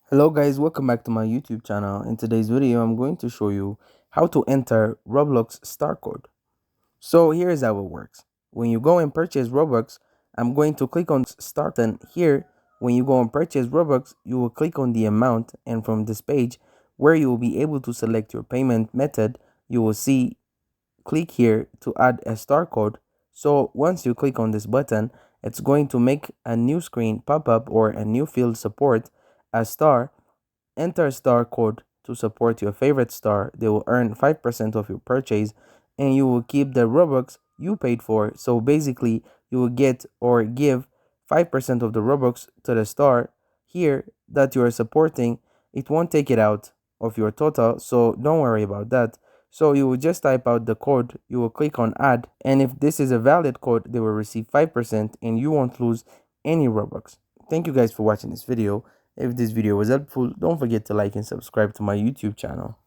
Hello guys, welcome back to my YouTube channel. In today's video, I'm going to show you how to enter Roblox Star Code. So here's how it works. When you go and purchase Robux, I'm going to click on Start, and here, when you go and purchase Robux, you will click on the amount, and from this page, where you will be able to select your payment method, you will see click here to add a star code. So once you click on this button, it's going to make a new screen pop up or a new field support a star. Enter a star code to support your favorite star. They will earn 5% of your purchase and you will keep the Robux you paid for. So basically, you will get or give 5% of the Robux to the star here that you are supporting. It won't take it out of your total, so don't worry about that. So you will just type out the code, you will click on add, and if this is a valid code, they will receive 5% and you won't lose any Robux. Thank you guys for watching this video. If this video was helpful, don't forget to like and subscribe to my YouTube channel.